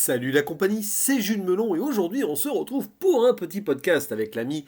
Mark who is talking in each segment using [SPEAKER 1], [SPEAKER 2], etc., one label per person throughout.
[SPEAKER 1] Salut la compagnie, c'est Jules Melon et aujourd'hui on se retrouve pour un petit podcast avec l'ami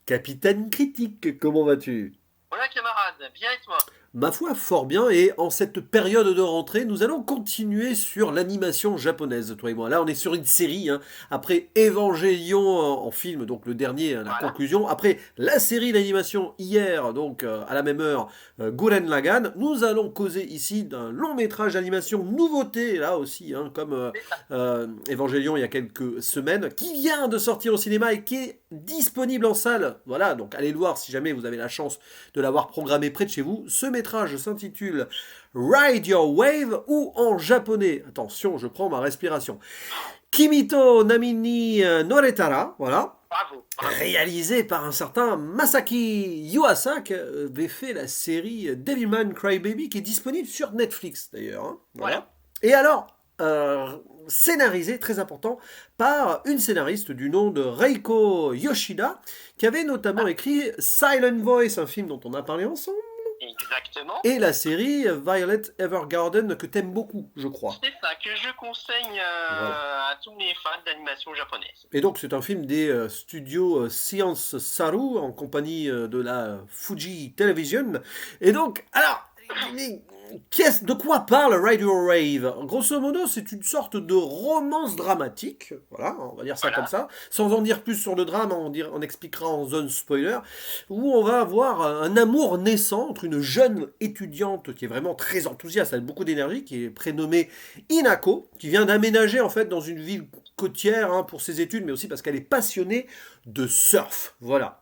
[SPEAKER 1] Capitaine Critique. Comment vas-tu?
[SPEAKER 2] Voilà camarade, bien et toi?
[SPEAKER 1] Ma foi, fort bien, et en cette période de rentrée, nous allons continuer sur l'animation japonaise, toi et moi. Là, on est sur une série, hein. Après Evangelion en film, donc le dernier, la
[SPEAKER 2] Voilà.
[SPEAKER 1] conclusion. Après la série d'animation hier, donc à la même heure, Gurren Lagann. Nous allons causer ici d'un long métrage d'animation nouveauté, là aussi, hein, comme
[SPEAKER 2] C'est ça.
[SPEAKER 1] Evangelion il y a quelques semaines, qui vient de sortir au cinéma et qui est disponible en salle. Voilà, donc allez le voir si jamais vous avez la chance de l'avoir programmé près de chez vous. Ce métrage s'intitule Ride Your Wave ou en japonais, attention, je prends ma respiration, Kimito Namini Noretara, voilà,
[SPEAKER 2] Bravo, bravo.
[SPEAKER 1] réalisé par un certain Masaki Yuasa qui avait fait la série Devilman Crybaby qui est disponible sur Netflix d'ailleurs, hein,
[SPEAKER 2] Voilà.
[SPEAKER 1] voilà. Et alors, scénarisé, très important, par une scénariste du nom de Reiko Yoshida, qui avait notamment
[SPEAKER 2] Ah,
[SPEAKER 1] écrit Silent Voice, un film dont on a parlé ensemble,
[SPEAKER 2] exactement.
[SPEAKER 1] et la série Violet Evergarden que t'aimes beaucoup, je crois.
[SPEAKER 2] C'est ça que je conseille
[SPEAKER 1] Voilà.
[SPEAKER 2] à tous les fans d'animation japonaise.
[SPEAKER 1] Et donc c'est un film des studios Science Saru en compagnie de la Fuji Television. Et donc, alors, mais de quoi parle Ride Your Wave? Grosso modo, c'est une sorte de romance dramatique, voilà, on va dire ça comme
[SPEAKER 2] Voilà.
[SPEAKER 1] ça, sans en dire plus sur le drame, on expliquera en zone spoiler, où on va avoir un amour naissant entre une jeune étudiante qui est vraiment très enthousiaste, elle a beaucoup d'énergie, qui est prénommée Inako, qui vient d'aménager en fait dans une ville côtière, hein, pour ses études, mais aussi parce qu'elle est passionnée de surf. Voilà.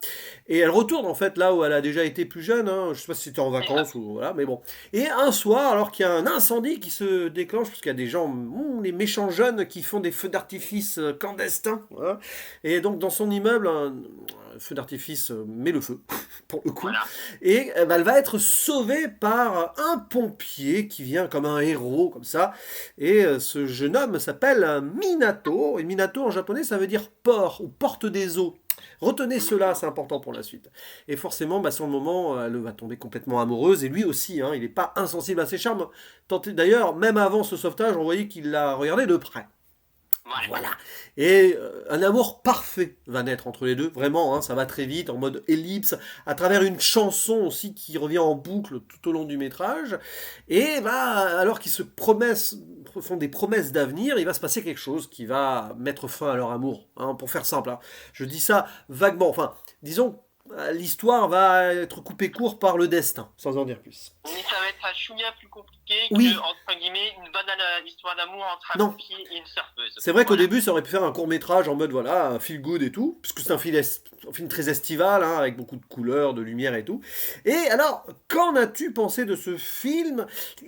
[SPEAKER 1] Et elle retourne en fait là où elle a déjà été plus jeune. Hein, je sais pas si c'était en
[SPEAKER 2] C'est ça.
[SPEAKER 1] vacances ou voilà, mais bon. Et un soir, alors qu'il y a un incendie qui se déclenche, parce qu'il y a des gens, les méchants jeunes qui font des feux d'artifice clandestins. Voilà. Et donc dans son immeuble, un feu d'artifice met le feu, pour le coup.
[SPEAKER 2] Voilà.
[SPEAKER 1] Et bah, elle va être sauvée par un pompier qui vient comme un héros, comme ça. Et ce jeune homme s'appelle Minato. Et Minato en japonais, ça veut dire port ou porte des eaux. Retenez cela, c'est important pour la suite. Et forcément, bah, sur le moment, elle va tomber complètement amoureuse. Et lui aussi, hein, il n'est pas insensible à ses charmes. D'ailleurs, même avant ce sauvetage, on voyait qu'il l'a regardé de près.
[SPEAKER 2] Voilà.
[SPEAKER 1] Voilà. Et un amour parfait va naître entre les deux. Vraiment, hein, ça va très vite, en mode ellipse, à travers une chanson aussi qui revient en boucle tout au long du métrage. Et bah, alors qu'ils font des promesses d'avenir, il va se passer quelque chose qui va mettre fin à leur amour. Hein, pour faire simple, hein. Je dis ça vaguement. Enfin, disons, l'histoire va être coupée court par le destin, sans en dire plus.
[SPEAKER 2] Mais ça va être un chouïa plus compliqué que,
[SPEAKER 1] Oui,
[SPEAKER 2] entre guillemets, une bonne histoire d'amour entre un
[SPEAKER 1] non.
[SPEAKER 2] pompier et une surfeuse.
[SPEAKER 1] C'est vrai qu'au
[SPEAKER 2] Voilà.
[SPEAKER 1] début, ça aurait pu faire un court métrage en mode voilà, un feel good et tout, puisque c'est un film très estival, hein, avec beaucoup de couleurs, de lumière et tout. Et alors, qu'en as-tu pensé de ce film?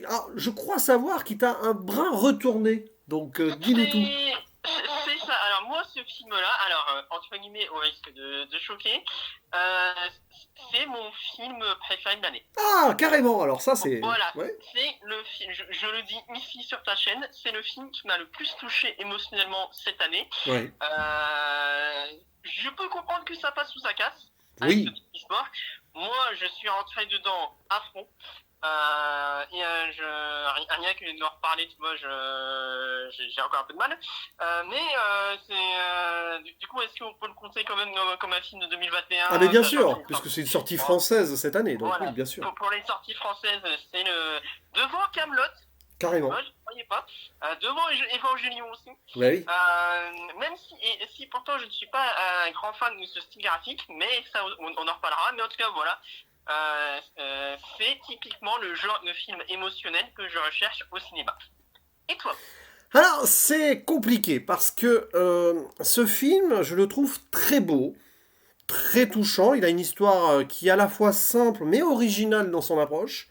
[SPEAKER 1] Alors, je crois savoir qu'il t'a un brin retourné, donc dis-nous tout.
[SPEAKER 2] C'est ça. Alors moi, ce film-là, alors entre guillemets, au risque de choquer, euh, c'est mon film préféré de l'année.
[SPEAKER 1] Ah, carrément, alors ça c'est...
[SPEAKER 2] Voilà,
[SPEAKER 1] Ouais,
[SPEAKER 2] c'est le film, je le dis ici sur ta chaîne, c'est le film qui m'a le plus touché émotionnellement cette année.
[SPEAKER 1] ouais,
[SPEAKER 2] Je peux comprendre que ça passe sous sa casse, avec
[SPEAKER 1] oui.
[SPEAKER 2] cette histoire. Moi, je suis rentré dedans à fond. Rien que de leur reparler, tu vois, j'ai encore un peu de mal. Du coup, est-ce qu'on peut le compter quand même comme un film de
[SPEAKER 1] Ah mais
[SPEAKER 2] 2021,
[SPEAKER 1] bien
[SPEAKER 2] sachant
[SPEAKER 1] sûr,
[SPEAKER 2] qu'il
[SPEAKER 1] puisque c'est une sortie
[SPEAKER 2] Bon,
[SPEAKER 1] française cette année, donc oui,
[SPEAKER 2] voilà.
[SPEAKER 1] bien sûr,
[SPEAKER 2] Pour les sorties françaises, c'est le devant Camelot. Tu
[SPEAKER 1] carrément.
[SPEAKER 2] vois, je ne croyais pas. Devant Evangelion aussi.
[SPEAKER 1] Bah oui.
[SPEAKER 2] Même si pourtant je ne suis pas un grand fan de ce style graphique, mais ça on en reparlera. Mais en tout cas, voilà. C'est typiquement le genre de film émotionnel que je recherche au cinéma. Et toi?
[SPEAKER 1] Alors, c'est compliqué, parce que ce film, je le trouve très beau, très touchant. Il a une histoire qui est à la fois simple mais originale dans son approche.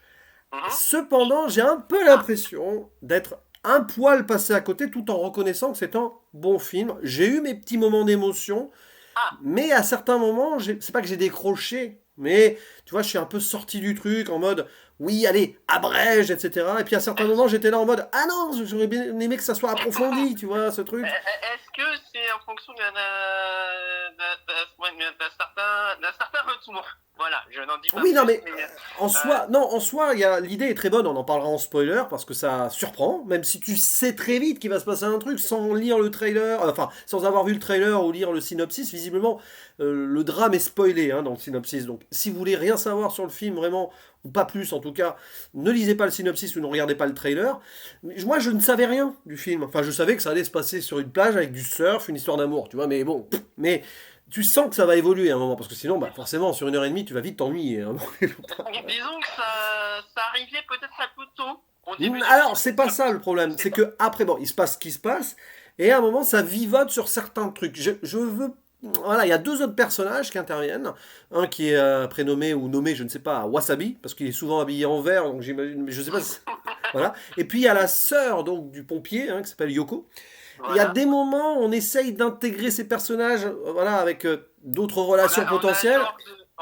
[SPEAKER 2] Mhm.
[SPEAKER 1] Cependant, j'ai un peu
[SPEAKER 2] Ah,
[SPEAKER 1] l'impression d'être un poil passé à côté tout en reconnaissant que c'est un bon film. J'ai eu mes petits moments d'émotion,
[SPEAKER 2] ah,
[SPEAKER 1] mais à certains moments, c'est pas que j'ai décroché, mais tu vois, je suis un peu sorti du truc en mode oui, allez, abrège, etc. Et puis à certains moments, j'étais là en mode ah non, j'aurais bien aimé que ça soit approfondi, tu vois, ce truc.
[SPEAKER 2] Est-ce que c'est en fonction d'un certain retour. Voilà, je n'en dis pas
[SPEAKER 1] Oui, non,
[SPEAKER 2] plus,
[SPEAKER 1] mais en soi, l'idée est très bonne. On en parlera en spoiler parce que ça surprend. Même si tu sais très vite qu'il va se passer un truc sans lire le trailer, enfin, sans avoir vu le trailer ou lire le synopsis, visiblement, le drame est spoilé dans le synopsis. Donc, si vous voulez rien savoir sur le film, vraiment, ou pas plus en tout cas, ne lisez pas le synopsis ou ne regardez pas le trailer. Moi, je ne savais rien du film. Enfin, je savais que ça allait se passer sur une plage avec du surf, une histoire d'amour, tu vois. Mais bon, mais tu sens que ça va évoluer à un moment, parce que sinon, bah, forcément, sur 1 heure et demie, tu vas vite t'ennuyer.
[SPEAKER 2] disons que ça arrivait peut-être un peu tôt au début du
[SPEAKER 1] Alors,
[SPEAKER 2] film.
[SPEAKER 1] c'est pas ça le problème.
[SPEAKER 2] C'est
[SPEAKER 1] C'est
[SPEAKER 2] ça.
[SPEAKER 1] que après, bon, il se passe ce qui se passe, et à un moment, ça vivote sur certains trucs. Je veux. Voilà, il y a 2 autres personnages qui interviennent. Un qui est prénommé ou nommé, je ne sais pas, Wasabi, parce qu'il est souvent habillé en vert, donc j'imagine, mais je sais pas si. Voilà. Et puis il y a la sœur donc du pompier, qui s'appelle Yoko. Il y a
[SPEAKER 2] Voilà.
[SPEAKER 1] des moments où on essaye d'intégrer ces personnages, voilà, avec d'autres relations
[SPEAKER 2] On a
[SPEAKER 1] potentielles.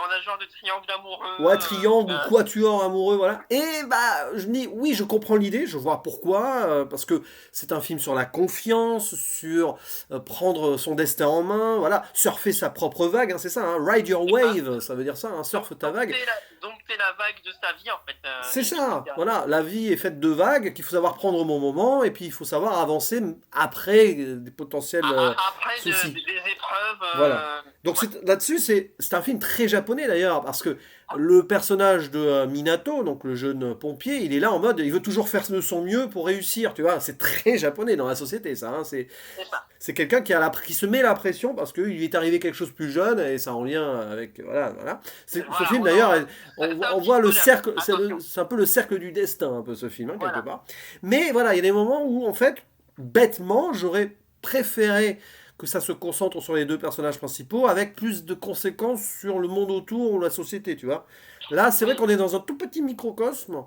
[SPEAKER 2] un genre de triangle amoureux.
[SPEAKER 1] Ouais, triangle ou quatuor amoureux, voilà. Et bah, je me dis, oui, je comprends l'idée, je vois pourquoi, parce que c'est un film sur la confiance, sur prendre son destin en main, voilà, surfer sa propre vague, c'est ça, ride your wave, ça veut dire ça, surfe ta vague.
[SPEAKER 2] Donc t'es la vague de sa vie en fait.
[SPEAKER 1] C'est ça, voilà, la vie est faite de vagues qu'il faut savoir prendre au bon moment, et puis il faut savoir avancer après des potentiels
[SPEAKER 2] Après
[SPEAKER 1] soucis.
[SPEAKER 2] des épreuves.
[SPEAKER 1] Voilà. Donc
[SPEAKER 2] Ouais.
[SPEAKER 1] là-dessus, c'est un film très japonais d'ailleurs, parce que le personnage de Minato, donc le jeune pompier, il est là en mode, il veut toujours faire de son mieux pour réussir, tu vois, c'est très japonais dans la société ça,
[SPEAKER 2] C'est ça.
[SPEAKER 1] c'est quelqu'un qui se met la pression parce qu'il lui est arrivé quelque chose plus jeune, et ça en lien avec, voilà, voilà. Ce
[SPEAKER 2] Voilà,
[SPEAKER 1] film d'ailleurs,
[SPEAKER 2] c'est un
[SPEAKER 1] on
[SPEAKER 2] petit
[SPEAKER 1] voit le
[SPEAKER 2] spoiler.
[SPEAKER 1] cercle,
[SPEAKER 2] Attention.
[SPEAKER 1] c'est un peu le cercle du destin, un peu ce film, quelque
[SPEAKER 2] Voilà.
[SPEAKER 1] part. Mais voilà, il y a des moments où en fait, bêtement, j'aurais préféré que ça se concentre sur les 2 personnages principaux, avec plus de conséquences sur le monde autour ou la société, tu vois. Là, c'est vrai
[SPEAKER 2] Oui.
[SPEAKER 1] qu'on est dans un tout petit microcosme,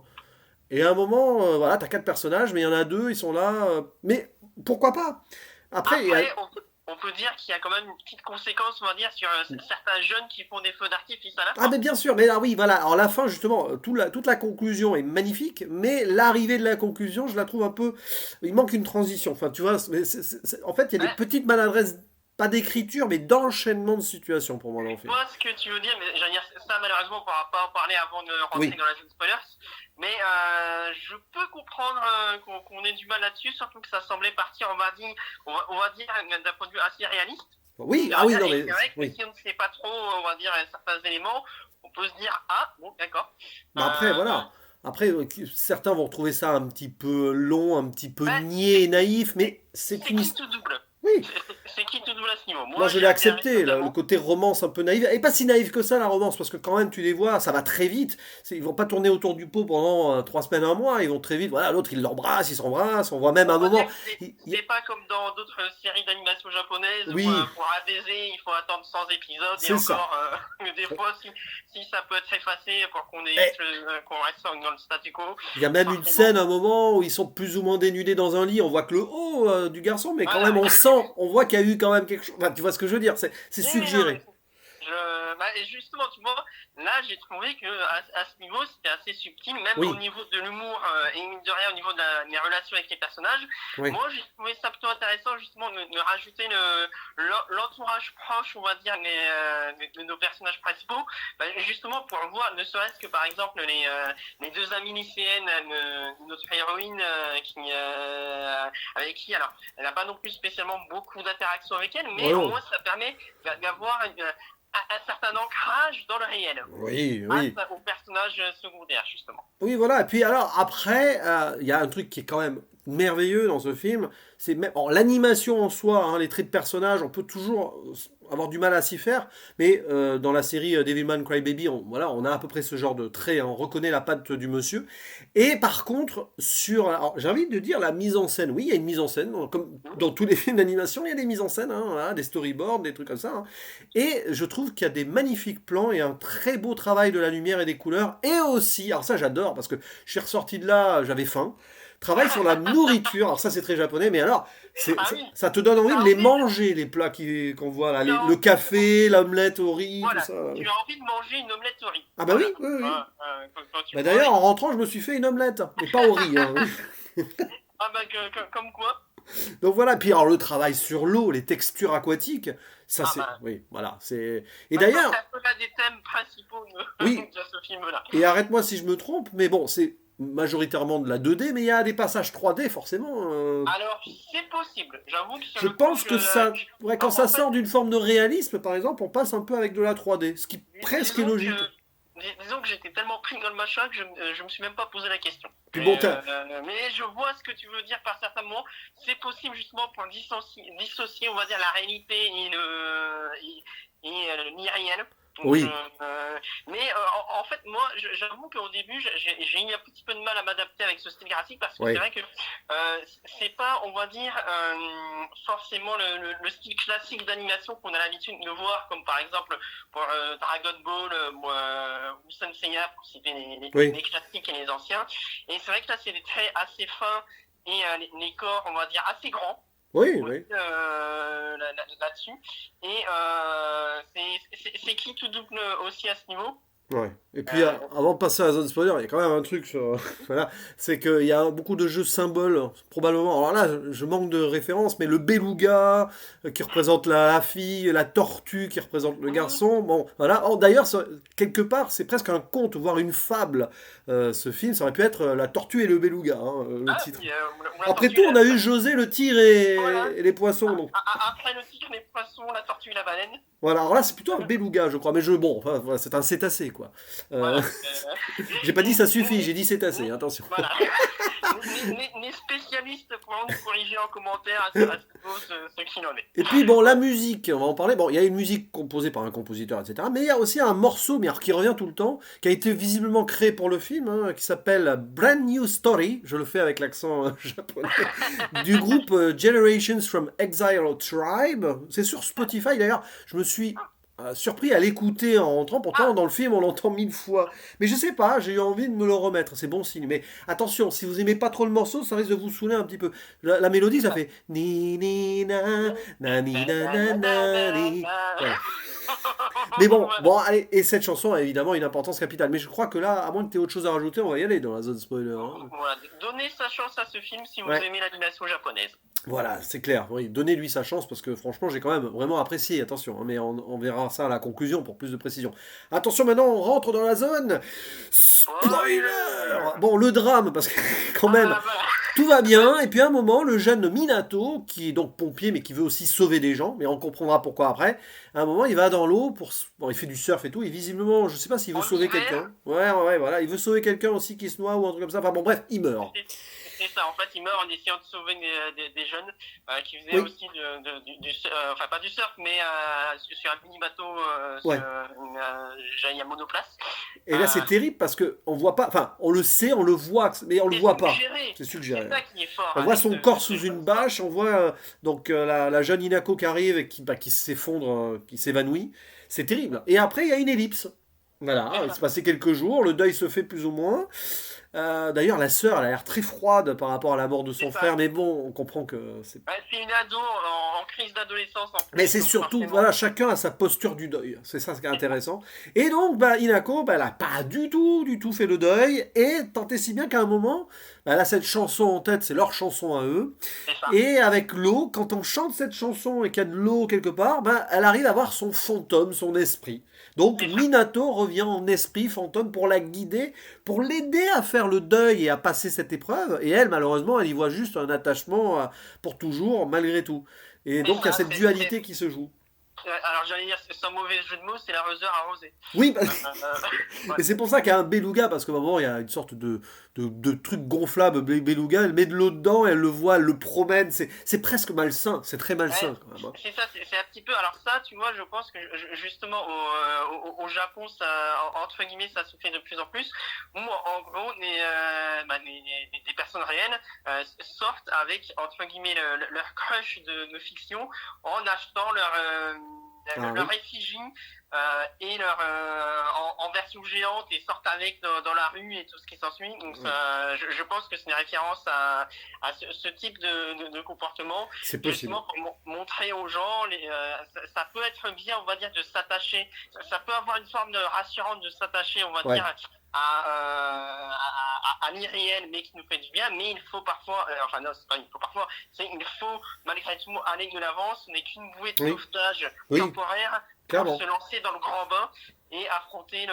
[SPEAKER 1] et à un moment, voilà, t'as 4 personnages, mais il y en a 2, ils sont là, mais pourquoi pas? Après,
[SPEAKER 2] Après, on peut dire qu'il y a quand même une petite conséquence, on va dire, sur certains jeunes qui font des feux d'artifice à la
[SPEAKER 1] ah
[SPEAKER 2] fin.
[SPEAKER 1] mais bien sûr, mais là oui, voilà, alors la fin justement, toute la conclusion est magnifique, mais l'arrivée de la conclusion, je la trouve un peu, il manque une transition, enfin tu vois, en fait il y a des
[SPEAKER 2] Ouais,
[SPEAKER 1] petites maladresses, pas d'écriture, mais d'enchaînement de situations pour moi dans le
[SPEAKER 2] je
[SPEAKER 1] film.
[SPEAKER 2] vois ce que tu veux dire, mais j'allais dire ça malheureusement on pourra pas en parler avant de rentrer
[SPEAKER 1] Oui.
[SPEAKER 2] dans la zone spoilers. Mais je peux comprendre qu'on ait du mal là-dessus, surtout que ça semblait partir, on va dire d'un point de vue assez réaliste.
[SPEAKER 1] Oui, ah oui, non
[SPEAKER 2] Et
[SPEAKER 1] mais,
[SPEAKER 2] c'est vrai que
[SPEAKER 1] oui.
[SPEAKER 2] si on ne sait pas trop, on va dire, certains éléments, on peut se dire, ah, bon, d'accord.
[SPEAKER 1] Bah après,
[SPEAKER 2] Euh,
[SPEAKER 1] voilà. Après, certains vont trouver ça un petit peu long, un petit peu
[SPEAKER 2] ouais,
[SPEAKER 1] niais et naïf, mais c'est
[SPEAKER 2] c'est
[SPEAKER 1] une
[SPEAKER 2] qui
[SPEAKER 1] histoire.
[SPEAKER 2] tout double.
[SPEAKER 1] Oui,
[SPEAKER 2] C'est qui tout double à ce niveau.
[SPEAKER 1] moi,
[SPEAKER 2] Moi,
[SPEAKER 1] je
[SPEAKER 2] j'ai
[SPEAKER 1] l'ai
[SPEAKER 2] adhéré
[SPEAKER 1] accepté, le
[SPEAKER 2] totalement.
[SPEAKER 1] côté romance un peu naïf. Et pas si naïf que ça, la romance, parce que quand même, tu les vois, ça va très vite. Ils vont pas tourner autour du pot pendant 3 semaines, un mois. Ils vont très vite. Voilà, l'autre, il l'embrasse, ils s'embrassent. On voit même
[SPEAKER 2] On
[SPEAKER 1] un
[SPEAKER 2] va dire
[SPEAKER 1] moment.
[SPEAKER 2] que
[SPEAKER 1] il-
[SPEAKER 2] c'est pas comme dans d'autres séries d'animation japonaises où
[SPEAKER 1] Oui,
[SPEAKER 2] pour adhéser, il faut attendre 100 épisodes et
[SPEAKER 1] c'est ça.
[SPEAKER 2] encore, des fois, si ça peut être effacé pour qu'on
[SPEAKER 1] Et
[SPEAKER 2] qu'on reste dans le statu quo,
[SPEAKER 1] il y a même une
[SPEAKER 2] forcément.
[SPEAKER 1] scène, un moment, où ils sont plus ou moins dénudés dans un lit. On voit que le haut du garçon, mais quand
[SPEAKER 2] Voilà,
[SPEAKER 1] même,
[SPEAKER 2] oui.
[SPEAKER 1] on sent, on voit qu'il y a eu quand même quelque chose. Enfin, tu vois ce que je veux dire? C'est
[SPEAKER 2] Oui, non, mais
[SPEAKER 1] suggéré.
[SPEAKER 2] et justement, tu vois, là, j'ai trouvé que à ce niveau, c'était assez subtil, même au
[SPEAKER 1] Oui,
[SPEAKER 2] niveau de l'humour et mine de rien, au niveau des relations avec les personnages.
[SPEAKER 1] oui.
[SPEAKER 2] Moi, j'ai trouvé ça plutôt intéressant, justement, de rajouter l'entourage proche, on va dire, de nos personnages principaux, bah, justement pour voir, ne serait-ce que par exemple les 2 amies lycéennes de notre héroïne, avec qui, alors, elle n'a pas non plus spécialement beaucoup d'interactions avec elle, mais
[SPEAKER 1] Ouais,
[SPEAKER 2] au
[SPEAKER 1] non.
[SPEAKER 2] moins ça permet d'avoir un certain ancrage dans le réel,
[SPEAKER 1] Oui, oui.
[SPEAKER 2] grâce aux personnages secondaires, justement.
[SPEAKER 1] Oui, voilà. Et puis alors, après, il y a un truc qui est quand même merveilleux dans ce film. C'est même l'animation en soi, les traits de personnages, on peut toujours avoir du mal à s'y faire. Mais dans la série Devilman Crybaby, voilà, on a à peu près ce genre de traits, on reconnaît la patte du monsieur. Et par contre, alors, j'ai envie de dire la mise en scène. Oui, il y a une mise en scène, comme dans tous les films d'animation, il y a des mises en scène, voilà, des storyboards, des trucs comme ça. Et je trouve qu'il y a des magnifiques plans et un très beau travail de la lumière et des couleurs. Et aussi, alors ça j'adore parce que je suis ressorti de là, j'avais faim. Travail sur la nourriture, alors ça c'est très japonais, mais alors
[SPEAKER 2] Ah oui,
[SPEAKER 1] ça te donne envie
[SPEAKER 2] tu
[SPEAKER 1] de
[SPEAKER 2] as
[SPEAKER 1] les
[SPEAKER 2] envie
[SPEAKER 1] manger, les plats qu'on voit là,
[SPEAKER 2] tu as
[SPEAKER 1] le
[SPEAKER 2] envie
[SPEAKER 1] café, l'omelette au riz, tout
[SPEAKER 2] voilà,
[SPEAKER 1] ça.
[SPEAKER 2] tu as envie de manger une omelette au riz.
[SPEAKER 1] Ah bah oui,
[SPEAKER 2] Voilà.
[SPEAKER 1] oui, oui.
[SPEAKER 2] Quand tu
[SPEAKER 1] Bah
[SPEAKER 2] vois
[SPEAKER 1] d'ailleurs, en rentrant, je me suis fait une omelette, mais pas au riz.
[SPEAKER 2] ah bah comme quoi.
[SPEAKER 1] Donc voilà, puis alors le travail sur l'eau, les textures aquatiques, ça
[SPEAKER 2] Ah
[SPEAKER 1] c'est...
[SPEAKER 2] bah,
[SPEAKER 1] Oui, voilà, c'est... Et
[SPEAKER 2] je pense que c'est
[SPEAKER 1] d'ailleurs,
[SPEAKER 2] un peu l'un des thèmes principaux
[SPEAKER 1] oui,
[SPEAKER 2] de ce film-là.
[SPEAKER 1] et arrête-moi si je me trompe, mais bon, c'est majoritairement de la 2D, mais il y a des passages 3D forcément.
[SPEAKER 2] Alors, c'est possible. J'avoue que sur
[SPEAKER 1] Je
[SPEAKER 2] le coup,
[SPEAKER 1] pense que ça... Ouais, quand
[SPEAKER 2] en
[SPEAKER 1] ça
[SPEAKER 2] fait,
[SPEAKER 1] sort d'une forme de réalisme, par exemple, on passe un peu avec de la 3D, ce qui presque est
[SPEAKER 2] disons que,
[SPEAKER 1] logique.
[SPEAKER 2] disons que j'étais tellement pris dans le machin que je me suis même pas posé la question.
[SPEAKER 1] Puis bon,
[SPEAKER 2] Mais je vois ce que tu veux dire par certains moments. C'est possible justement pour dissocier, on va dire, la réalité et l'irréel. Donc,
[SPEAKER 1] oui,
[SPEAKER 2] mais en fait, moi, j'avoue qu'au début, j'ai eu un petit peu de mal à m'adapter avec ce style graphique parce que c'est
[SPEAKER 1] oui,
[SPEAKER 2] vrai que c'est pas, on va dire, forcément le style classique d'animation qu'on a l'habitude de voir, comme par exemple pour Dragon Ball ou Senseiya, pour citer
[SPEAKER 1] oui,
[SPEAKER 2] les classiques et les anciens. Et c'est vrai que là, c'est des traits assez fins et les corps, on va dire, assez grands.
[SPEAKER 1] oui, oui.
[SPEAKER 2] Là-dessus. Et c'est qui tout double aussi à ce niveau.
[SPEAKER 1] Ouais. Et puis,
[SPEAKER 2] Euh,
[SPEAKER 1] avant de passer à la zone spoiler, il y a quand même un truc sur, voilà, c'est qu'il y a beaucoup de jeux symboles, probablement. Alors là, je manque de références, mais le beluga qui représente la fille, la tortue qui représente le
[SPEAKER 2] oui,
[SPEAKER 1] garçon. Bon, voilà. Oh, d'ailleurs, quelque part, c'est presque un conte, voire une fable. Ce film, ça aurait pu être La tortue et le beluga, hein, le
[SPEAKER 2] ah,
[SPEAKER 1] titre.
[SPEAKER 2] puis, on l'a
[SPEAKER 1] Après
[SPEAKER 2] tortue
[SPEAKER 1] tout,
[SPEAKER 2] et
[SPEAKER 1] on a eu José le tigre
[SPEAKER 2] voilà.
[SPEAKER 1] et les poissons. Donc
[SPEAKER 2] Après le tigre, les poissons, la tortue et la baleine.
[SPEAKER 1] voilà. Alors là, c'est plutôt un beluga, je crois. Mais bon, enfin, voilà, c'est un cétacé, quoi. Euh,
[SPEAKER 2] Voilà.
[SPEAKER 1] j'ai pas dit ça suffit, j'ai dit cétacé, attention.
[SPEAKER 2] Voilà. Les spécialistes pourront nous corriger en commentaire à ce qu'il en est.
[SPEAKER 1] Et puis bon, la musique, on va en parler. Bon, il y a une musique composée par un compositeur, etc. Mais il y a aussi un morceau, mais alors qui revient tout le temps, qui a été visiblement créé pour le film, hein, qui s'appelle Brand New Story. Je le fais avec l'accent japonais. Du groupe Generations from Exile Tribe. C'est sur Spotify d'ailleurs. Je me suis surpris à l'écouter en rentrant. Pourtant,
[SPEAKER 2] Ah,
[SPEAKER 1] dans le film, on l'entend 1000 fois. Mais je sais pas, j'ai eu envie de me le remettre. C'est bon signe. Mais attention, si vous aimez pas trop le morceau, ça risque de vous saouler un petit peu. La mélodie, ça fait ni ni na na ni na na na ni. Voilà. Mais bon, allez, et cette chanson a évidemment une importance capitale. Mais je crois que là, à moins que tu aies autre chose à rajouter, on va y aller dans la zone spoiler, hein.
[SPEAKER 2] voilà. Donnez sa chance à ce film si vous
[SPEAKER 1] Ouais.
[SPEAKER 2] aimez l'animation japonaise.
[SPEAKER 1] Voilà, c'est clair. Oui, donnez-lui sa chance parce que franchement, j'ai quand même vraiment apprécié. Attention, hein, mais on verra ça à la conclusion pour plus de précision. Attention, maintenant, on rentre dans la zone spoiler. Bon, le drame, parce que quand même,
[SPEAKER 2] Voilà.
[SPEAKER 1] tout va bien. Et puis à un moment, le jeune Minato, qui est donc pompier, mais qui veut aussi sauver des gens, mais on comprendra pourquoi après. À un moment, il va dans l'eau bon, il fait du surf et tout. Et visiblement, je sais pas s'il veut
[SPEAKER 2] En
[SPEAKER 1] sauver
[SPEAKER 2] hiver,
[SPEAKER 1] quelqu'un. Ouais, voilà, il veut sauver quelqu'un aussi qui se noie ou un truc comme ça. Enfin bon, bref, il meurt.
[SPEAKER 2] c'est ça, en fait, il meurt en essayant de sauver des jeunes qui faisaient
[SPEAKER 1] Oui,
[SPEAKER 2] aussi enfin pas du surf, mais sur un mini bateau,
[SPEAKER 1] ouais.
[SPEAKER 2] j'allais à monoplace.
[SPEAKER 1] Et là,
[SPEAKER 2] Euh,
[SPEAKER 1] c'est terrible parce que on voit pas, enfin, on le sait, on le voit, mais on le voit pas. C'est
[SPEAKER 2] c'est
[SPEAKER 1] suggéré.
[SPEAKER 2] ça qui est fort
[SPEAKER 1] On voit
[SPEAKER 2] avec
[SPEAKER 1] son corps sous une bâche, on voit donc la jeune Inako qui arrive et qui s'effondre, qui s'évanouit. C'est terrible. Et après, il y a une ellipse. Voilà,
[SPEAKER 2] c'est
[SPEAKER 1] il
[SPEAKER 2] ça.
[SPEAKER 1] s'est passé quelques jours, le deuil se fait plus ou moins. D'ailleurs, la sœur, elle a l'air très froide par rapport à la mort de
[SPEAKER 2] C'est
[SPEAKER 1] son
[SPEAKER 2] ça.
[SPEAKER 1] frère, mais bon, on comprend que c'est...
[SPEAKER 2] Ouais, c'est une ado en crise d'adolescence en
[SPEAKER 1] Mais
[SPEAKER 2] plus,
[SPEAKER 1] c'est
[SPEAKER 2] donc
[SPEAKER 1] surtout,
[SPEAKER 2] forcément.
[SPEAKER 1] voilà, chacun a sa posture du deuil. C'est ça ce qui est intéressant. Et donc, bah, Inako, bah, elle a pas du tout fait le deuil. Et tant et si bien qu'à un moment, bah, elle a cette chanson en tête, c'est leur chanson à eux.
[SPEAKER 2] C'est ça.
[SPEAKER 1] Et avec l'eau, quand on chante cette chanson et qu'il y a de l'eau quelque part, bah, elle arrive à voir son fantôme, son esprit. Donc
[SPEAKER 2] C'est ça.
[SPEAKER 1] Minato revient en esprit fantôme pour la guider, pour l'aider à faire le deuil et à passer cette épreuve. Et elle, malheureusement, elle y voit juste un attachement pour toujours, malgré tout. Et
[SPEAKER 2] C'est
[SPEAKER 1] donc il y a
[SPEAKER 2] ça.
[SPEAKER 1] cette dualité qui se joue.
[SPEAKER 2] Alors j'allais dire, sans mauvais jeu de mots, c'est l'arroseur arrosé.
[SPEAKER 1] Oui, bah,
[SPEAKER 2] Ouais.
[SPEAKER 1] et c'est pour ça qu'il y a un beluga, parce qu'à un moment, il y a une sorte de truc gonflable, beluga, elle met de l'eau dedans, elle le voit, elle le promène, c'est presque malsain, c'est très malsain
[SPEAKER 2] Ouais,
[SPEAKER 1] quand même, hein.
[SPEAKER 2] c'est ça, c'est un petit peu. Alors ça, tu vois, je pense que justement au Japon, ça, entre guillemets, ça se fait de plus en plus. Où en gros, des personnes réelles sortent avec entre guillemets leur crush de fiction en achetant
[SPEAKER 1] Ah
[SPEAKER 2] leur
[SPEAKER 1] oui.
[SPEAKER 2] effigie et en version géante et sortent avec dans la rue et tout ce qui s'ensuit. Donc ça, je pense que c'est une référence à ce type de comportement
[SPEAKER 1] C'est possible.
[SPEAKER 2] justement pour montrer aux gens, ça peut être bien, on va dire, de s'attacher. Ça peut avoir une forme de rassurante de s'attacher, on va
[SPEAKER 1] Ouais.
[SPEAKER 2] dire, à l'irréel, mais qui nous fait du bien, mais il faut parfois, enfin non, c'est pas il faut parfois, c'est il faut malgré tout aller de l'avant, ce n'est qu'une bouée de
[SPEAKER 1] Oui,
[SPEAKER 2] sauvetage
[SPEAKER 1] oui,
[SPEAKER 2] temporaire pour
[SPEAKER 1] clairement.
[SPEAKER 2] se lancer dans le grand bain et affronter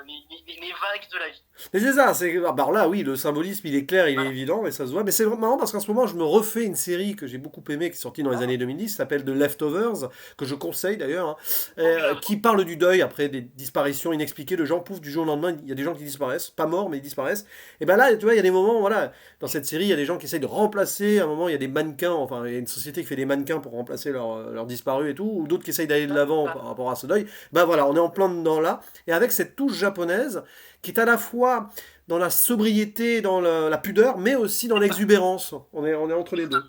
[SPEAKER 2] les vagues de la vie.
[SPEAKER 1] Mais c'est ça, alors là, oui, le symbolisme, il est clair, il est
[SPEAKER 2] Voilà.
[SPEAKER 1] évident, et ça se voit. Mais c'est vraiment marrant parce qu'en ce moment, je me refais une série que j'ai beaucoup aimée, qui est sortie dans les années 2010, qui s'appelle The Leftovers, que je conseille d'ailleurs, hein, qui parle du deuil après des disparitions inexpliquées de gens. Pouf, du jour au lendemain, il y a des gens qui disparaissent, pas morts, mais ils disparaissent. Et ben là, tu vois, il y a des moments, voilà, dans cette série, il y a des gens qui essayent de remplacer. À un moment, il y a des mannequins, enfin, il y a une société qui fait des mannequins pour remplacer leurs disparus et tout, ou d'autres qui essayent d'aller de l'avant par rapport à ce deuil. Ben voilà, on est en plein dedans là, et avec cette touche japonaise qui est à la fois dans la sobriété, dans la pudeur, mais aussi dans l'exubérance. On est entre les deux.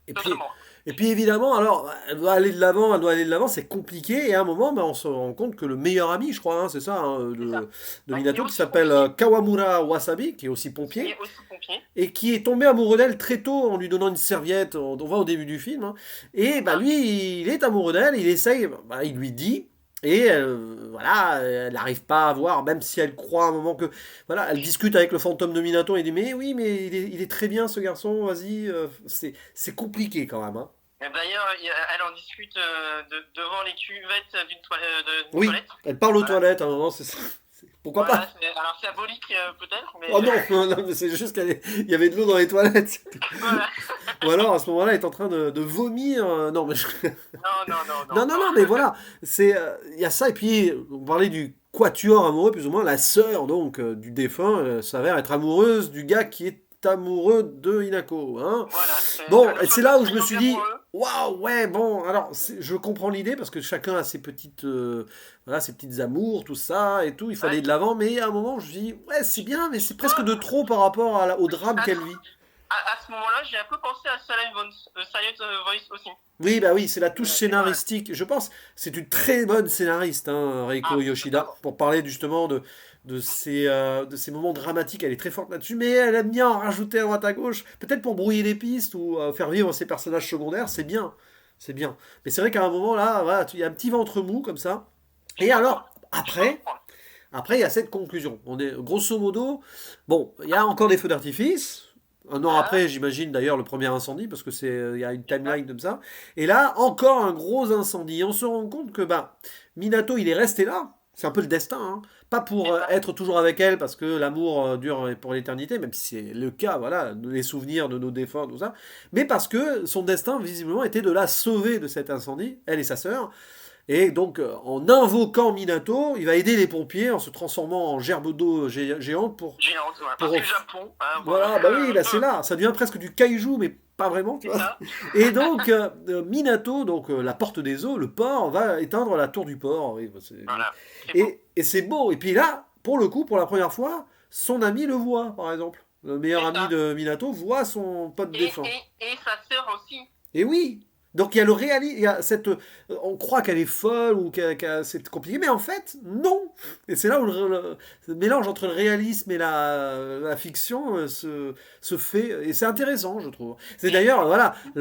[SPEAKER 1] Et puis,
[SPEAKER 2] Totalement.
[SPEAKER 1] et puis évidemment, alors, elle doit aller de l'avant, elle doit aller de l'avant, c'est compliqué, et à un moment, ben, on se rend compte que le meilleur ami, je crois, hein, c'est ça, hein,
[SPEAKER 2] C'est ça.
[SPEAKER 1] de
[SPEAKER 2] Ouais, qui est
[SPEAKER 1] Minato, qui
[SPEAKER 2] aussi
[SPEAKER 1] s'appelle
[SPEAKER 2] pompier.
[SPEAKER 1] Kawamura Wasabi, qui est aussi
[SPEAKER 2] Qui
[SPEAKER 1] pompier,
[SPEAKER 2] est aussi pompier.
[SPEAKER 1] et qui est tombé amoureux d'elle très tôt en lui donnant une serviette, on voit au début du film, hein. Et bah,
[SPEAKER 2] Ah,
[SPEAKER 1] lui, il est amoureux d'elle, il essaye, bah, il lui dit, et voilà, elle n'arrive pas à voir, même si elle croit à un moment que, voilà, elle discute avec le fantôme de Minato, et il dit, mais oui, mais il est très bien ce garçon, vas-y, c'est compliqué quand même, hein.
[SPEAKER 2] et d'ailleurs, elle en discute devant les cuvettes d'une
[SPEAKER 1] Oui,
[SPEAKER 2] toilette.
[SPEAKER 1] elle parle aux
[SPEAKER 2] Voilà.
[SPEAKER 1] toilettes à un moment, c'est ça. Pourquoi
[SPEAKER 2] Voilà,
[SPEAKER 1] pas?
[SPEAKER 2] alors symbolique peut-être, mais
[SPEAKER 1] Oh non, non, mais c'est juste qu'il y avait de l'eau dans les toilettes.
[SPEAKER 2] voilà.
[SPEAKER 1] Ou alors, à ce moment-là, elle est en train de vomir. Non, mais
[SPEAKER 2] Non, non, non, non,
[SPEAKER 1] non, non,
[SPEAKER 2] non.
[SPEAKER 1] non, mais voilà, il y a ça, et puis on parlait du quatuor amoureux, plus ou moins, la sœur donc du défunt s'avère être amoureuse du gars qui est amoureux de Hinako, hein.
[SPEAKER 2] Voilà,
[SPEAKER 1] Bon,
[SPEAKER 2] le
[SPEAKER 1] et c'est
[SPEAKER 2] fameux
[SPEAKER 1] là où je me suis
[SPEAKER 2] triangle
[SPEAKER 1] dit,
[SPEAKER 2] amoureux.
[SPEAKER 1] waouh, ouais, bon, alors je comprends l'idée parce que chacun a ses petites, voilà, ses petites amours, tout ça et tout, il fallait
[SPEAKER 2] Ouais.
[SPEAKER 1] de l'avant, mais à un moment je me suis dit, ouais, c'est bien, mais c'est presque de trop par rapport au drame
[SPEAKER 2] À,
[SPEAKER 1] qu'elle vit.
[SPEAKER 2] à ce moment-là, j'ai un peu pensé à Silent Voice aussi.
[SPEAKER 1] Oui, bah oui, c'est la touche
[SPEAKER 2] Voilà.
[SPEAKER 1] scénaristique. Je pense c'est une très bonne scénariste, hein, Reiko
[SPEAKER 2] Ah,
[SPEAKER 1] Yoshida,
[SPEAKER 2] totalement.
[SPEAKER 1] pour parler justement de ces moments dramatiques. Elle est très forte là-dessus, mais elle aime bien en rajouter à droite à gauche, peut-être pour brouiller les pistes ou faire vivre ses personnages secondaires, c'est bien. C'est bien. Mais c'est vrai qu'à un moment là, voilà, il y a un petit ventre mou comme ça.
[SPEAKER 2] Je
[SPEAKER 1] Et
[SPEAKER 2] peux comprendre.
[SPEAKER 1] alors,
[SPEAKER 2] Je peux comprendre.
[SPEAKER 1] après, il y a cette conclusion. On est grosso modo, bon, il y a encore des feux d'artifice. Un an
[SPEAKER 2] Ah,
[SPEAKER 1] après, j'imagine d'ailleurs le premier incendie, parce que il y a une
[SPEAKER 2] c'est ça.
[SPEAKER 1] timeline comme ça. Et là, encore un gros incendie. Et on se rend compte que bah, Minato, il est resté là. C'est un peu le destin, hein. Pas pour
[SPEAKER 2] C'est ça.
[SPEAKER 1] être toujours avec elle, parce que l'amour dure pour l'éternité, même si c'est le cas, voilà, les souvenirs de nos défunts, tout ça. Mais parce que son destin, visiblement, était de la sauver de cet incendie, elle et sa sœur. Et donc, en invoquant Minato, il va aider les pompiers en se transformant en gerbe d'eau géante
[SPEAKER 2] Géante, voilà. Parce
[SPEAKER 1] pour...
[SPEAKER 2] que le Japon, hein, voilà.
[SPEAKER 1] Voilà, bah oui, bah c'est là, ça devient presque du kaiju, mais pas vraiment, tu
[SPEAKER 2] C'est
[SPEAKER 1] vois.
[SPEAKER 2] ça.
[SPEAKER 1] Et donc, Minato, donc la porte des eaux, le port, va éteindre la tour du port. Oui, bah,
[SPEAKER 2] Voilà. C'est beau.
[SPEAKER 1] et c'est beau. Et puis là, pour le coup, pour la première fois, son ami le voit, par exemple. Le meilleur
[SPEAKER 2] C'est
[SPEAKER 1] ami
[SPEAKER 2] ça.
[SPEAKER 1] de Minato voit son pote
[SPEAKER 2] Et,
[SPEAKER 1] défunt.
[SPEAKER 2] et sa sœur aussi.
[SPEAKER 1] Et oui. Donc il y a le réalisme, il y a cette, on croit qu'elle est folle ou c'est compliqué, mais en fait non. Et c'est là où le mélange entre le réalisme et la fiction se fait, et c'est intéressant, je trouve. C'est
[SPEAKER 2] Et
[SPEAKER 1] d'ailleurs voilà
[SPEAKER 2] surtout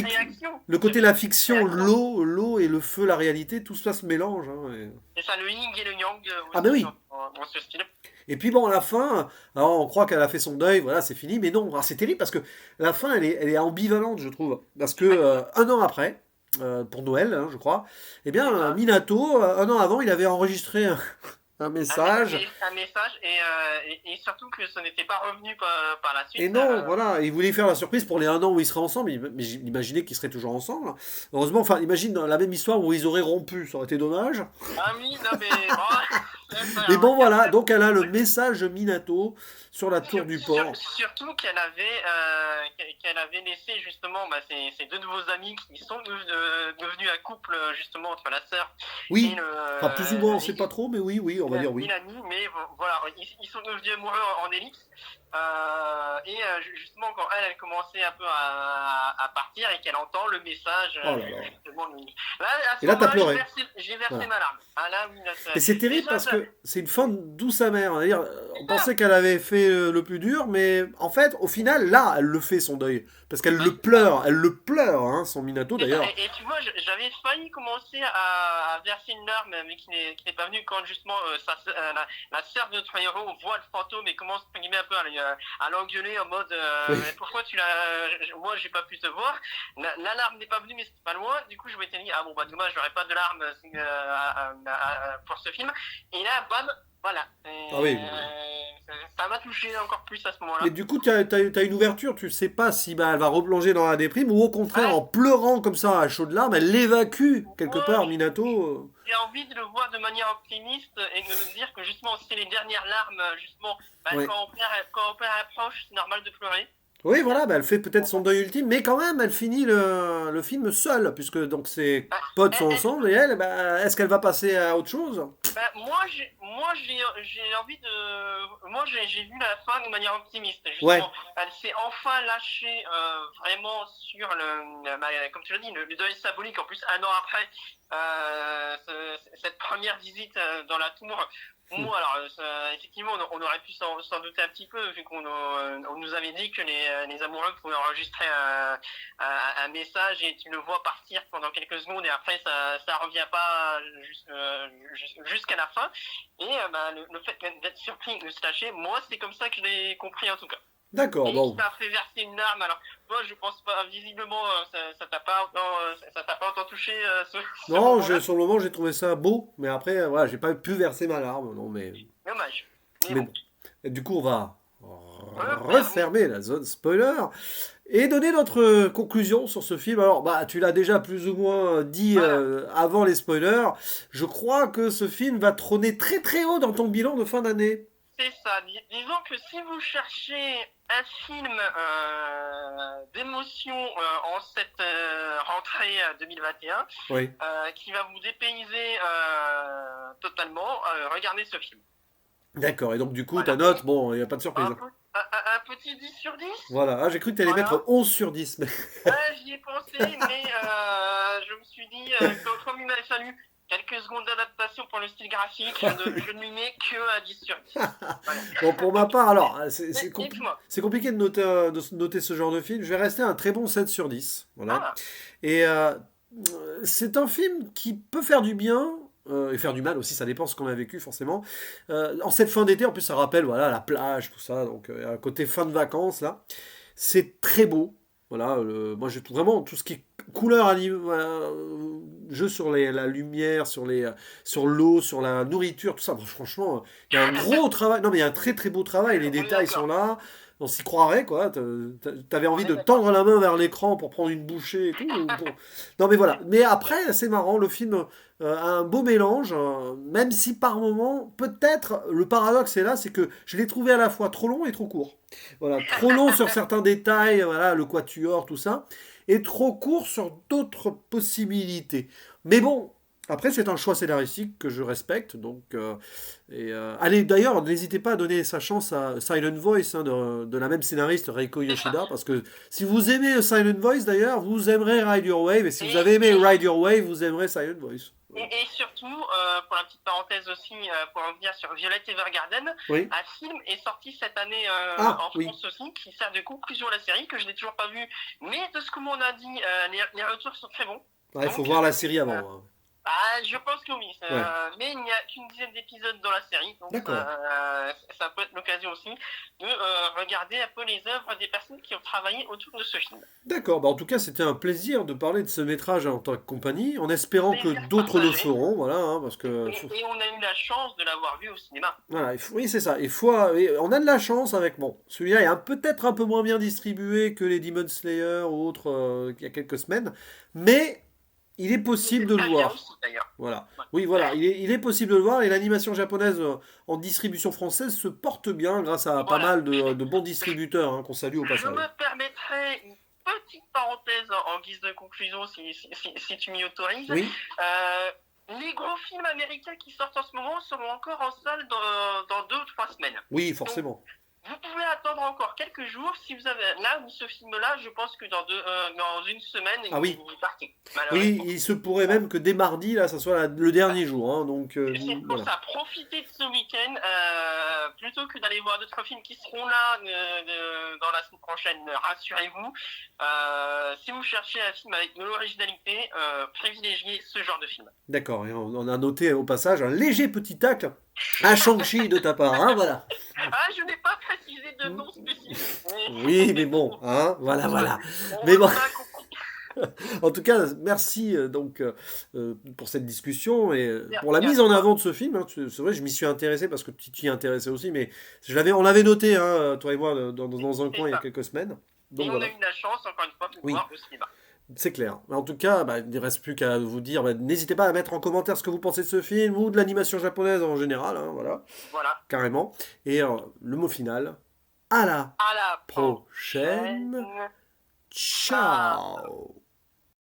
[SPEAKER 2] les réactions.
[SPEAKER 1] le côté de la fiction,
[SPEAKER 2] Réactions.
[SPEAKER 1] l'eau et le feu, la réalité, tout ça se mélange, hein,
[SPEAKER 2] C'est ça, le yin et le yang
[SPEAKER 1] Ah ben
[SPEAKER 2] aussi
[SPEAKER 1] oui.
[SPEAKER 2] dans ce style.
[SPEAKER 1] Et puis bon, à la fin, alors on croit qu'elle a fait son deuil, voilà, c'est fini, mais non, alors, c'est terrible parce que la fin, elle est ambivalente, je trouve. Parce que
[SPEAKER 2] Ouais,
[SPEAKER 1] un an après, pour Noël, hein, je crois, eh bien,
[SPEAKER 2] c'est ça.
[SPEAKER 1] Minato, un an avant, il avait enregistré un message.
[SPEAKER 2] Un message et surtout que ce n'était pas revenu par la
[SPEAKER 1] Et
[SPEAKER 2] suite.
[SPEAKER 1] non, voilà, il voulait faire la surprise pour les un an où ils seraient ensemble, mais imaginait qu'ils seraient toujours ensemble. Heureusement, enfin, imagine dans la même histoire où ils auraient rompu, ça aurait été dommage.
[SPEAKER 2] Ah oui, non mais... Oh,
[SPEAKER 1] Mais bon, voilà,
[SPEAKER 2] regarde,
[SPEAKER 1] donc elle a le message Minato sur la tour du port.
[SPEAKER 2] surtout qu'elle avait laissé justement ses deux nouveaux amis qui sont devenus un couple justement entre la sœur et
[SPEAKER 1] Oui, enfin plus ou moins, on sait pas trop, mais oui, oui, on va dire
[SPEAKER 2] et
[SPEAKER 1] oui.
[SPEAKER 2] l'ami, mais voilà, ils sont devenus amoureux en ellipse. Justement, quand elle commençait un peu à partir et qu'elle entend le message,
[SPEAKER 1] Oh là là.
[SPEAKER 2] justement, là, à ce
[SPEAKER 1] Et là, t'as
[SPEAKER 2] moment-là,
[SPEAKER 1] pleuré.
[SPEAKER 2] j'ai versé
[SPEAKER 1] Voilà.
[SPEAKER 2] ma larme. Ah là, oui, là,
[SPEAKER 1] Et c'est terrible
[SPEAKER 2] déjà,
[SPEAKER 1] parce
[SPEAKER 2] ça,
[SPEAKER 1] que c'est une fin douce amère. C'est-à-dire,
[SPEAKER 2] c'est
[SPEAKER 1] on
[SPEAKER 2] ça.
[SPEAKER 1] pensait qu'elle avait fait le plus dur, mais en fait, au final, là, elle le fait son deuil. Parce qu'elle
[SPEAKER 2] Bah,
[SPEAKER 1] le
[SPEAKER 2] c'est ça.
[SPEAKER 1] pleure, hein, son Minato
[SPEAKER 2] C'est ça.
[SPEAKER 1] d'ailleurs.
[SPEAKER 2] Et tu vois, j'avais failli commencer à verser une larme, mais qui n'est pas venue quand justement la sœur de notre héros voit le fantôme et commence entre guillemets, un peu à l'engueuler en mode
[SPEAKER 1] Oui.
[SPEAKER 2] mais pourquoi tu l'as. Moi, j'ai pas pu te voir. La larme n'est pas venue, mais c'était pas loin. Du coup, je m'étais dit, ah bon, bah dommage, j'aurais pas de larmes pour ce film. Et là, bam, voilà.
[SPEAKER 1] Ah oui.
[SPEAKER 2] Ça m'a touché encore plus à ce moment-là.
[SPEAKER 1] Mais du coup, t'as une ouverture, tu sais pas si bah, elle va replonger dans la déprime ou au contraire,
[SPEAKER 2] Ouais,
[SPEAKER 1] en pleurant comme ça à chaudes larmes, elle l'évacue quelque
[SPEAKER 2] moi,
[SPEAKER 1] part, Minato.
[SPEAKER 2] j'ai envie de le voir de manière optimiste et de me dire que justement, c'est les dernières larmes, justement, bah,
[SPEAKER 1] Ouais.
[SPEAKER 2] quand on perd un proche, c'est normal de pleurer.
[SPEAKER 1] Oui, voilà, bah, elle fait peut-être son deuil ultime, mais quand même, elle finit le film seule, puisque donc ses
[SPEAKER 2] Bah,
[SPEAKER 1] potes sont
[SPEAKER 2] est-ce
[SPEAKER 1] ensemble, et elle, bah, est-ce qu'elle va passer à autre chose?
[SPEAKER 2] Bah, j'ai envie de. Moi, j'ai vu la fin de manière optimiste.
[SPEAKER 1] Ouais,
[SPEAKER 2] Justement, elle s'est enfin lâchée vraiment sur comme tu l'as dit, le deuil symbolique. En plus, un an après cette première visite dans la tour. Moi, alors, effectivement, on aurait pu s'en douter un petit peu, vu on nous avait dit que les amoureux pouvaient enregistrer un message et tu le vois partir pendant quelques secondes et après ça revient pas jusqu'à la fin. Et bah, le fait d'être surpris, de se lâcher, moi c'est comme ça que je l'ai compris en tout cas.
[SPEAKER 1] d'accord,
[SPEAKER 2] Et qui
[SPEAKER 1] bon.
[SPEAKER 2] m'a fait verser une larme. Alors moi je pense pas, visiblement ça t'a pas autant touché ce
[SPEAKER 1] Non,
[SPEAKER 2] moment-là.
[SPEAKER 1] sur le moment, j'ai trouvé ça beau, mais après, voilà, j'ai pas pu verser ma larme, non,
[SPEAKER 2] Dommage. Mais
[SPEAKER 1] mais
[SPEAKER 2] bon.
[SPEAKER 1] bon. Et du coup, on va
[SPEAKER 2] Refermer.
[SPEAKER 1] refermer la zone spoiler et donner notre conclusion sur ce film. Alors, bah, tu l'as déjà plus ou moins dit
[SPEAKER 2] Voilà.
[SPEAKER 1] avant les spoilers. Je crois que ce film va trôner très très haut dans ton bilan de fin d'année.
[SPEAKER 2] C'est ça. Disons que si vous cherchez un film d'émotion en cette rentrée 2021
[SPEAKER 1] Oui.
[SPEAKER 2] qui va vous dépayser totalement, regardez ce film.
[SPEAKER 1] D'accord. Et donc, du coup, ta
[SPEAKER 2] Voilà.
[SPEAKER 1] note, bon, il n'y a pas de surprise.
[SPEAKER 2] Un petit 10 sur 10.
[SPEAKER 1] Voilà. Ah, j'ai cru que tu allais
[SPEAKER 2] Voilà.
[SPEAKER 1] mettre 11 sur 10. Mais...
[SPEAKER 2] J'y ai pensé, mais je me suis dit, comme il m'avait fallu quelques secondes d'adaptation pour le style graphique, je ne lui mets que à 10 sur 10. Voilà.
[SPEAKER 1] Bon, pour ma part, alors,
[SPEAKER 2] Dites-moi.
[SPEAKER 1] c'est compliqué de noter ce genre de film. Je vais rester à un très bon 7 sur 10. Voilà.
[SPEAKER 2] Ah,
[SPEAKER 1] Et c'est un film qui peut faire du bien. Et faire du mal aussi, ça dépend ce qu'on a vécu forcément. En cette fin d'été, en plus ça rappelle voilà la plage, tout ça, donc un côté fin de vacances là. C'est très beau. Voilà, moi j'ai vraiment tout ce qui est couleur jeu sur la lumière, sur l'eau, sur la nourriture, tout ça. Bon, franchement, il y a un gros travail. Non, mais il y a un très très beau travail. Les
[SPEAKER 2] on est
[SPEAKER 1] détails sont
[SPEAKER 2] d'accord.
[SPEAKER 1] là. On s'y croirait, quoi. T'avais
[SPEAKER 2] On
[SPEAKER 1] envie
[SPEAKER 2] est
[SPEAKER 1] de
[SPEAKER 2] d'accord.
[SPEAKER 1] tendre la main vers l'écran pour prendre une bouchée et tout. Bon. Non, mais voilà. Mais après, c'est marrant. Le film a un beau mélange, même si par moment, peut-être, le paradoxe est là, c'est que je l'ai trouvé à la fois trop long et trop court. Voilà, trop long sur certains détails, voilà, le quatuor, tout ça, et trop court sur d'autres possibilités. Mais bon, après, c'est un choix scénaristique que je respecte, donc... allez, d'ailleurs, n'hésitez pas à donner sa chance à Silent Voice, hein, de la même scénariste, Reiko
[SPEAKER 2] C'est ça.
[SPEAKER 1] Yoshida, parce que si vous aimez Silent Voice, d'ailleurs, vous aimerez Ride Your Wave, et si vous avez aimé
[SPEAKER 2] Et,
[SPEAKER 1] Ride Your Wave, vous aimerez Silent Voice. Voilà.
[SPEAKER 2] et surtout, pour la petite parenthèse aussi, pour en venir sur Violet Evergarden,
[SPEAKER 1] Oui.
[SPEAKER 2] un film est sorti cette année
[SPEAKER 1] Ah,
[SPEAKER 2] en
[SPEAKER 1] oui.
[SPEAKER 2] France aussi, qui sert de conclusion à la série, que je n'ai toujours pas vu. Mais de ce que m'on a dit, les retours sont très bons.
[SPEAKER 1] Ouais, il faut
[SPEAKER 2] Donc,
[SPEAKER 1] voir la série avant, hein.
[SPEAKER 2] je pense que oui.
[SPEAKER 1] Ouais.
[SPEAKER 2] Mais il n'y a qu'une dizaine d'épisodes dans la série, donc
[SPEAKER 1] D'accord.
[SPEAKER 2] ça peut être l'occasion aussi de regarder un peu les œuvres des personnes qui ont travaillé autour de ce film.
[SPEAKER 1] D'accord, bah en tout cas c'était un plaisir de parler de ce métrage en tant que compagnie, en espérant que
[SPEAKER 2] Plaisir
[SPEAKER 1] d'autres le
[SPEAKER 2] partagé.
[SPEAKER 1] feront, voilà, hein, parce que
[SPEAKER 2] Et on a eu la chance de l'avoir vu au cinéma.
[SPEAKER 1] voilà, oui c'est ça, on a de la chance avec, bon, celui-là est peut-être un peu moins bien distribué que les Demon Slayer ou autres il y a quelques semaines, mais il est possible de le
[SPEAKER 2] Très bien
[SPEAKER 1] voir,
[SPEAKER 2] aussi d'ailleurs.
[SPEAKER 1] voilà.
[SPEAKER 2] Ouais.
[SPEAKER 1] Oui voilà, il est possible de le voir et l'animation japonaise en distribution française se porte bien grâce à pas
[SPEAKER 2] Voilà.
[SPEAKER 1] mal de bons distributeurs hein, qu'on salue au
[SPEAKER 2] Je
[SPEAKER 1] passage.
[SPEAKER 2] me permettrai une petite parenthèse en guise de conclusion, si tu m'y autorises.
[SPEAKER 1] Oui,
[SPEAKER 2] Les gros films américains qui sortent en ce moment seront encore en salle dans 2 ou 3 semaines.
[SPEAKER 1] oui
[SPEAKER 2] Donc,
[SPEAKER 1] forcément.
[SPEAKER 2] vous pouvez attendre encore quelques jours. Si vous avez là où ce film-là, je pense que dans une semaine,
[SPEAKER 1] Ah oui.
[SPEAKER 2] il est parti.
[SPEAKER 1] Oui,
[SPEAKER 2] Malheureusement.
[SPEAKER 1] il se pourrait même que dès mardi, là, ça soit le dernier jour. Hein, donc,
[SPEAKER 2] C'est pour
[SPEAKER 1] voilà.
[SPEAKER 2] ça, profitez de ce week-end plutôt que d'aller voir d'autres films qui seront là dans la semaine prochaine. Rassurez-vous, si vous cherchez un film avec de l'originalité, privilégiez ce genre de film.
[SPEAKER 1] D'accord. Et on a noté au passage un léger petit tacle à Shang-Chi de ta part. Hein, voilà.
[SPEAKER 2] Ah, je n'ai pas précisé de nom spécifique.
[SPEAKER 1] Oui, mais bon, hein, voilà.
[SPEAKER 2] On
[SPEAKER 1] Mais bon.
[SPEAKER 2] a compris.
[SPEAKER 1] En tout cas, merci pour cette discussion et pour la
[SPEAKER 2] Merci à
[SPEAKER 1] mise en
[SPEAKER 2] toi.
[SPEAKER 1] avant de ce film. Hein. C'est vrai, je m'y suis intéressé parce que tu t'y intéressais aussi, mais on l'avait noté, hein, toi et moi, dans un
[SPEAKER 2] C'est
[SPEAKER 1] coin il y a
[SPEAKER 2] ça.
[SPEAKER 1] quelques semaines.
[SPEAKER 2] Et
[SPEAKER 1] Donc
[SPEAKER 2] on
[SPEAKER 1] voilà,
[SPEAKER 2] a eu la chance, encore une fois, de
[SPEAKER 1] oui,
[SPEAKER 2] voir au cinéma.
[SPEAKER 1] c'est clair. En tout cas, bah, il ne reste plus qu'à vous dire, bah, n'hésitez pas à mettre en commentaire ce que vous pensez de ce film ou de l'animation japonaise en général, hein, voilà,
[SPEAKER 2] Voilà.
[SPEAKER 1] carrément. Et le mot final, à la
[SPEAKER 2] À la
[SPEAKER 1] prochaine.
[SPEAKER 2] prochaine. Ciao.
[SPEAKER 1] Ciao.